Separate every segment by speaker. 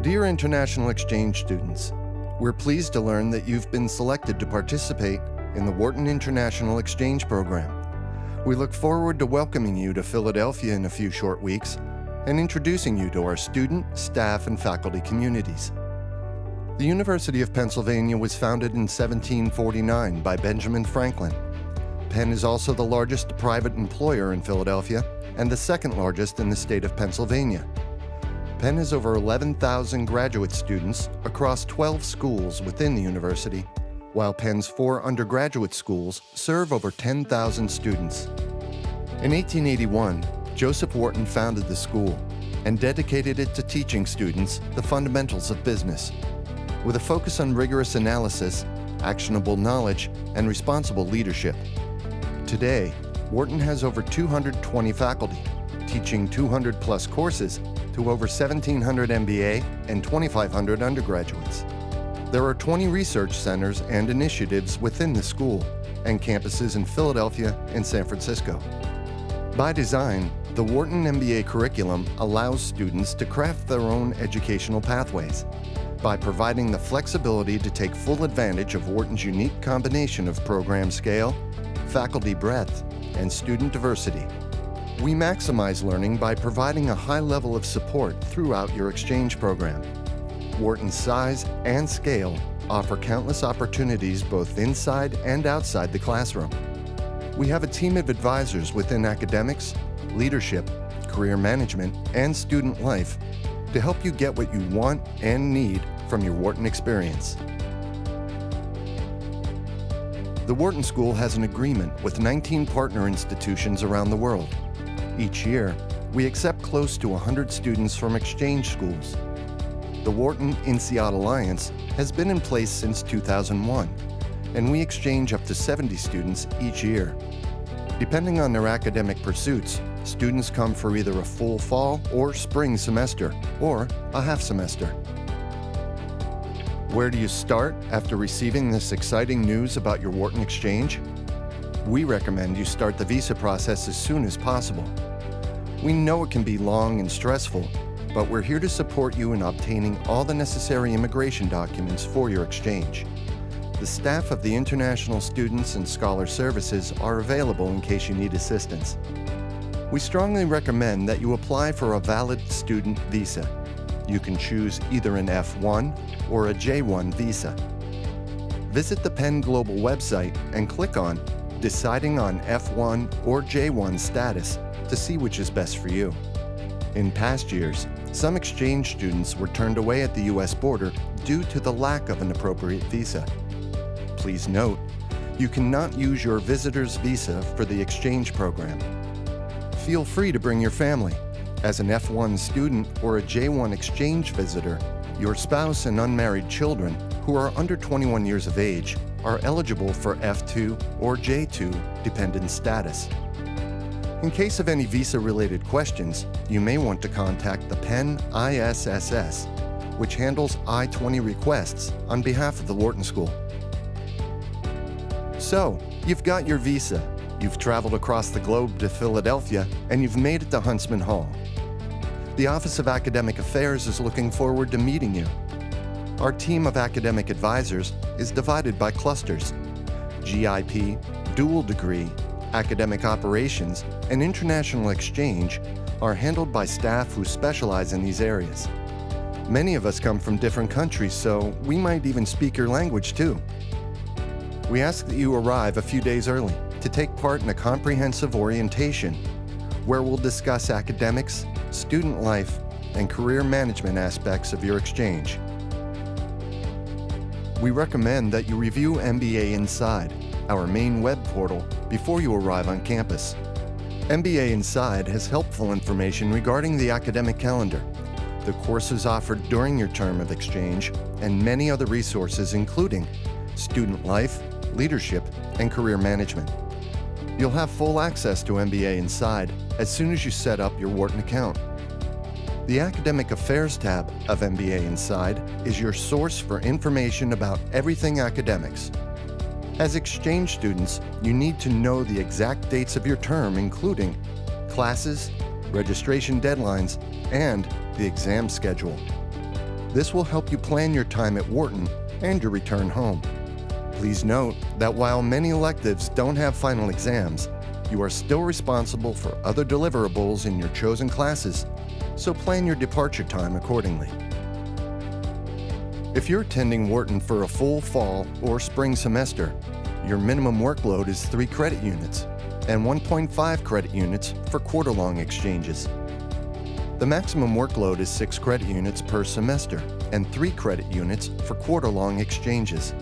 Speaker 1: Dear international exchange students, we're pleased to learn that you've been selected to participate in the Wharton International Exchange Program. We look forward to welcoming you to Philadelphia in a few short weeks and introducing you to our student, staff, and faculty communities. The University of Pennsylvania was founded in 1749 by Benjamin Franklin. Penn is also the largest private employer in Philadelphia and the second largest in the state of Pennsylvania. Penn has over 11,000 graduate students across 12 schools within the university, while Penn's 4 undergraduate schools serve over 10,000 students. In 1881, Joseph Wharton founded the school and dedicated it to teaching students the fundamentals of business, with a focus on rigorous analysis, actionable knowledge, and responsible leadership. Today, Wharton has over 220 faculty, teaching 200-plus courses to over 1,700 MBA and 2,500 undergraduates. There are 20 research centers and initiatives within the school and campuses in Philadelphia and San Francisco. By design, the Wharton MBA curriculum allows students to craft their own educational pathways by providing the flexibility to take full advantage of Wharton's unique combination of program scale, faculty breadth, and student diversity. We maximize learning by providing a high level of support throughout your exchange program. Wharton's size and scale offer countless opportunities both inside and outside the classroom. We have a team of advisors within academics, leadership, career management, and student life to help you get what you want and need from your Wharton experience. The Wharton School has an agreement with 19 partner institutions around the world. Each year, we accept close to 100 students from exchange schools. The Wharton INSEAD Alliance has been in place since 2001, and we exchange up to 70 students each year. Depending on their academic pursuits, students come for either a full fall or spring semester, or a half semester. Where do you start after receiving this exciting news about your Wharton exchange? We recommend you start the visa process as soon as possible. We know it can be long and stressful, but we're here to support you in obtaining all the necessary immigration documents for your exchange. The staff of the International Students and Scholar Services are available in case you need assistance. We strongly recommend that you apply for a valid student visa. You can choose either an F1 or a J1 visa. Visit the Penn Global website and click on Deciding on F1 or J1 status to see which is best for you. In past years, some exchange students were turned away at the U.S. border due to the lack of an appropriate visa. Please note, you cannot use your visitor's visa for the exchange program. Feel free to bring your family. As an F1 student or a J1 exchange visitor, your spouse and unmarried children who are under 21 years of age are eligible for F2 or J2 dependent status. In case of any visa-related questions, you may want to contact the Penn ISSS, which handles I-20 requests on behalf of the Wharton School. So, you've got your visa, you've traveled across the globe to Philadelphia, and you've made it to Huntsman Hall. The Office of Academic Affairs is looking forward to meeting you. Our team of academic advisors is divided by clusters. GIP, dual degree, academic operations, and international exchange are handled by staff who specialize in these areas. Many of us come from different countries, so we might even speak your language too. We ask that you arrive a few days early to take part in a comprehensive orientation where we'll discuss academics, student life, and career management aspects of your exchange. We recommend that you review MBA Inside, our main web portal, before you arrive on campus. MBA Inside has helpful information regarding the academic calendar, the courses offered during your term of exchange, and many other resources including student life, leadership, and career management. You'll have full access to MBA Inside as soon as you set up your Wharton account. The Academic Affairs tab of MBA Inside is your source for information about everything academics. As exchange students, you need to know the exact dates of your term, including classes, registration deadlines, and the exam schedule. This will help you plan your time at Wharton and your return home. Please note that while many electives don't have final exams, you are still responsible for other deliverables in your chosen classes, so plan your departure time accordingly. If you're attending Wharton for a full fall or spring semester, your minimum workload is 3 credit units and 1.5 credit units for quarter-long exchanges. The maximum workload is 6 credit units per semester and 3 credit units for quarter-long exchanges.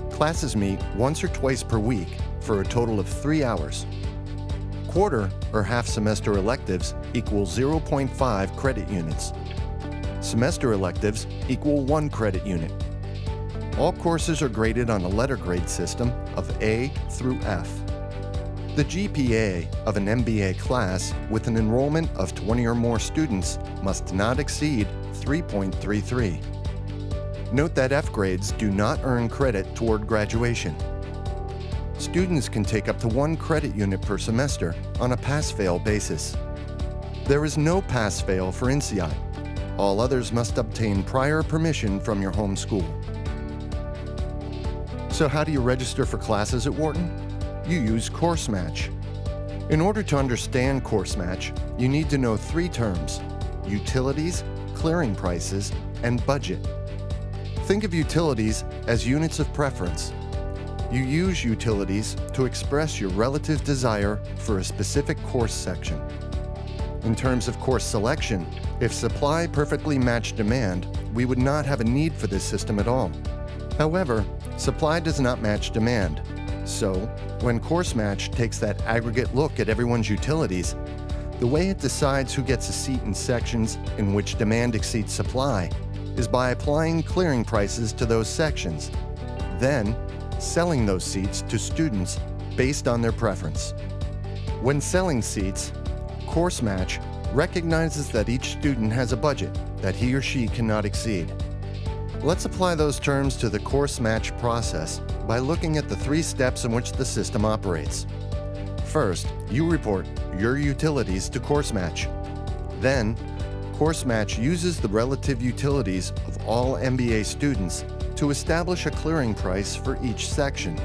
Speaker 1: Classes meet once or twice per week for a total of 3 hours. Quarter or half-semester electives equal 0.5 credit units. Semester electives equal 1 credit unit. All courses are graded on a letter grade system of A through F. The GPA of an MBA class with an enrollment of 20 or more students must not exceed 3.33. Note that F grades do not earn credit toward graduation. Students can take up to 1 credit unit per semester on a pass-fail basis. There is no pass-fail for INSEAD. All others must obtain prior permission from your home school. So how do you register for classes at Wharton? You use Course Match. In order to understand Course Match, you need to know 3 terms: utilities, clearing prices, and budget. Think of utilities as units of preference. You use utilities to express your relative desire for a specific course section. In terms of course selection, if supply perfectly matched demand, we would not have a need for this system at all. However, supply does not match demand. So, when Course Match takes that aggregate look at everyone's utilities, the way it decides who gets a seat in sections in which demand exceeds supply is by applying clearing prices to those sections, then selling those seats to students based on their preference. When selling seats, Course Match recognizes that each student has a budget that he or she cannot exceed. Let's apply those terms to the Course Match process by looking at the 3 steps in which the system operates. First, you report your utilities to Course Match. Then, Course Match uses the relative utilities of all MBA students to establish a clearing price for each section.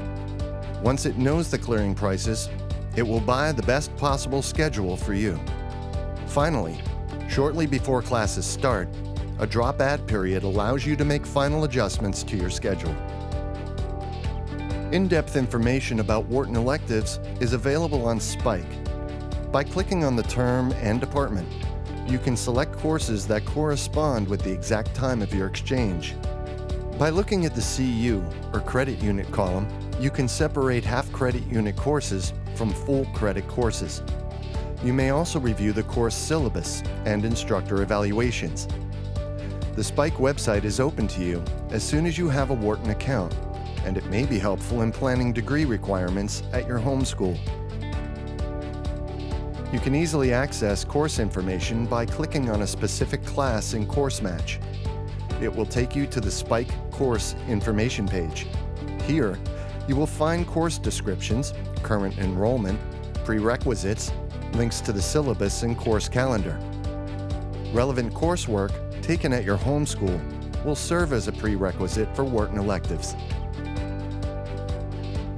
Speaker 1: Once it knows the clearing prices, it will buy the best possible schedule for you. Finally, shortly before classes start, a drop-add period allows you to make final adjustments to your schedule. In-depth information about Wharton electives is available on Spike. By clicking on the term and department, you can select courses that correspond with the exact time of your exchange. By looking at the CU, or credit unit column, you can separate half-credit unit courses from full-credit courses. You may also review the course syllabus and instructor evaluations. The Spike website is open to you as soon as you have a Wharton account, and it may be helpful in planning degree requirements at your home school. You can easily access course information by clicking on a specific class in Course Match. It will take you to the Spike course information page. Here, you will find course descriptions, current enrollment, prerequisites, links to the syllabus and course calendar. Relevant coursework taken at your home school will serve as a prerequisite for Wharton electives.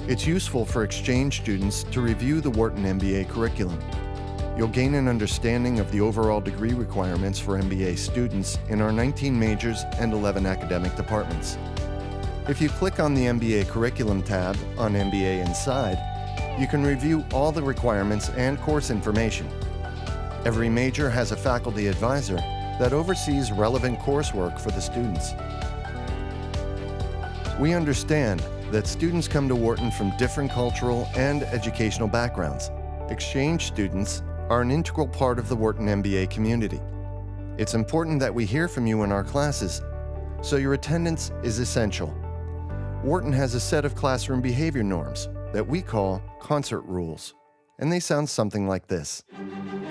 Speaker 1: It's useful for exchange students to review the Wharton MBA curriculum. You'll gain an understanding of the overall degree requirements for MBA students in our 19 majors and 11 academic departments. If you click on the MBA Curriculum tab on MBA Inside, you can review all the requirements and course information. Every major has a faculty advisor that oversees relevant coursework for the students. We understand that students come to Wharton from different cultural and educational backgrounds. Exchange students are an integral part of the Wharton MBA community. It's important that we hear from you in our classes, so your attendance is essential. Wharton has a set of classroom behavior norms that we call concert rules, and they sound something like this.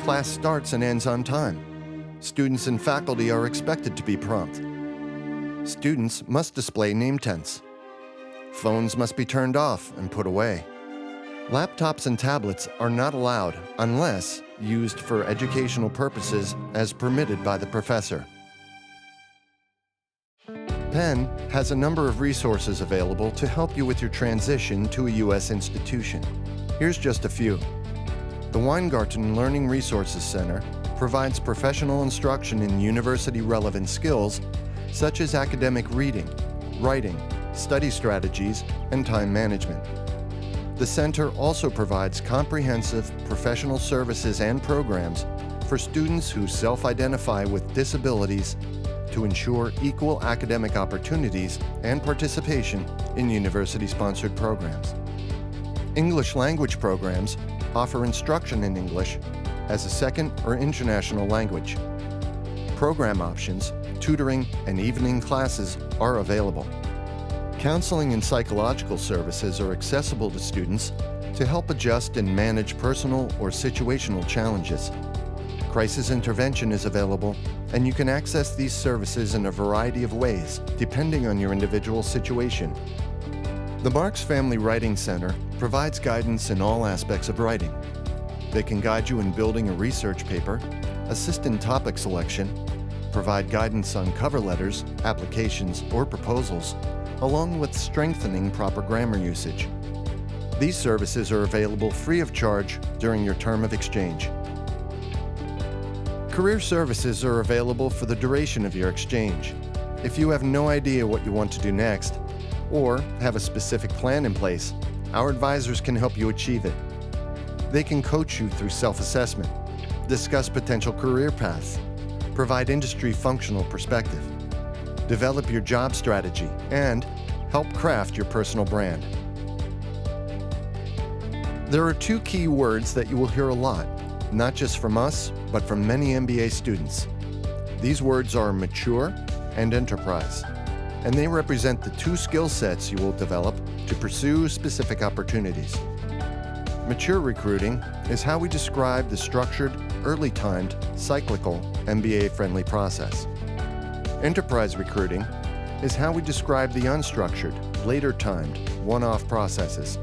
Speaker 1: Class starts and ends on time. Students and faculty are expected to be prompt. Students must display name tents. Phones must be turned off and put away. Laptops and tablets are not allowed unless used for educational purposes as permitted by the professor. Penn has a number of resources available to help you with your transition to a U.S. institution. Here's just a few. The Weingarten Learning Resources Center provides professional instruction in university-relevant skills such as academic reading, writing, study strategies, and time management. The center also provides comprehensive professional services and programs for students who self-identify with disabilities to ensure equal academic opportunities and participation in university-sponsored programs. English language programs offer instruction in English as a second or international language. Program options, tutoring, and evening classes are available. Counseling and psychological services are accessible to students to help adjust and manage personal or situational challenges. Crisis intervention is available, and you can access these services in a variety of ways, depending on your individual situation. The Marks Family Writing Center provides guidance in all aspects of writing. They can guide you in building a research paper, assist in topic selection, provide guidance on cover letters, applications, or proposals, along with strengthening proper grammar usage. These services are available free of charge during your term of exchange. Career services are available for the duration of your exchange. If you have no idea what you want to do next, or have a specific plan in place, our advisors can help you achieve it. They can coach you through self-assessment, discuss potential career paths, provide industry functional perspective, develop your job strategy, and help craft your personal brand. There are two key words that you will hear a lot, not just from us, but from many MBA students. These words are mature and enterprise, and they represent the two skill sets you will develop to pursue specific opportunities. Mature recruiting is how we describe the structured, early-timed, cyclical, MBA-friendly process. Enterprise recruiting is how we describe the unstructured, later-timed, one-off processes.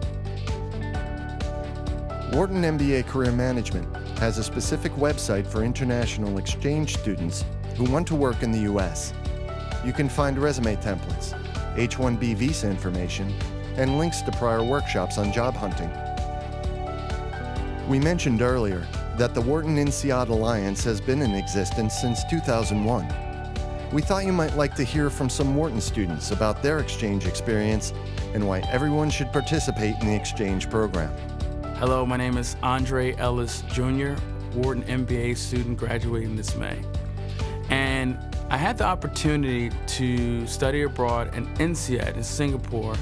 Speaker 1: Wharton MBA Career Management has a specific website for international exchange students who want to work in the U.S. You can find resume templates, H-1B visa information, and links to prior workshops on job hunting. We mentioned earlier that the Wharton INSEAD Alliance has been in existence since 2001. We thought you might like to hear from some Wharton students about their exchange experience and why everyone should participate in the exchange program.
Speaker 2: Hello, my name is Andre Ellis Jr., Wharton MBA student graduating this May. And I had the opportunity to study abroad in INSEAD in Singapore,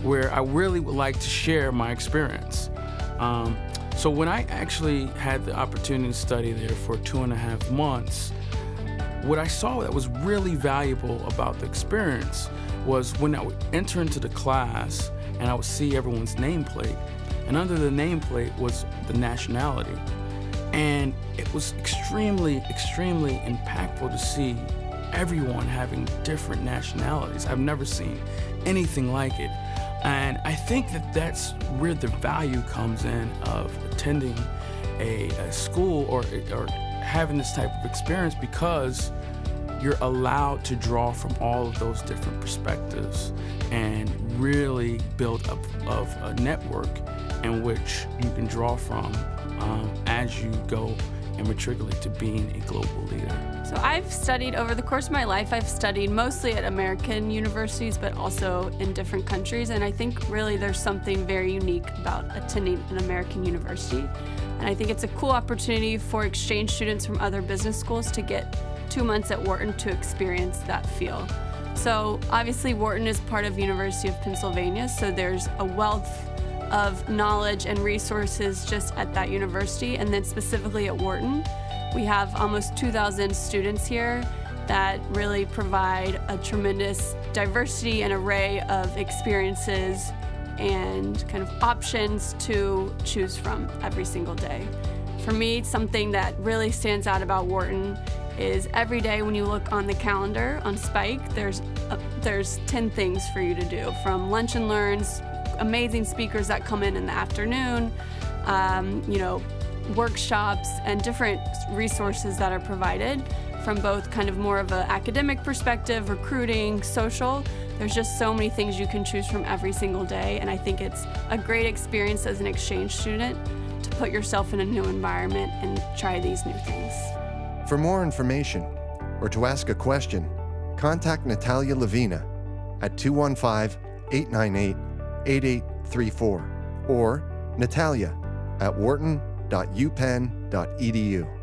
Speaker 2: where I really would like to share my experience. So when I actually had the opportunity to study there for 2.5 months, what I saw that was really valuable about the experience was when I would enter into the class and I would see everyone's nameplate, and under the nameplate was the nationality. And it was extremely, extremely impactful to see everyone having different nationalities. I've never seen anything like it. And I think that that's where the value comes in of attending a school or having this type of experience, because you're allowed to draw from all of those different perspectives and really build up of a network in which you can draw from as you go and matriculate to being a global leader.
Speaker 3: So I've studied over the course of my life, I've studied mostly at American universities, but also in different countries. And I think really there's something very unique about attending an American university. And I think it's a cool opportunity for exchange students from other business schools to get 2 months at Wharton to experience that feel. So obviously Wharton is part of University of Pennsylvania, so there's a wealth of knowledge and resources just at that university. And then specifically at Wharton, we have almost 2,000 students here that really provide a tremendous diversity and array of experiences and kind of options to choose from every single day. For me, something that really stands out about Wharton is every day when you look on the calendar on Spike, there's 10 things for you to do, from lunch and learns, amazing speakers that come in the afternoon, workshops and different resources that are provided. from both kind of more of an academic perspective, recruiting, social. There's just so many things you can choose from every single day, and I think it's a great experience as an exchange student to put yourself in a new environment and try these new things.
Speaker 1: For more information or to ask a question, contact Natalia Lavina at 215-898-8834 or Natalia at wharton.upenn.edu.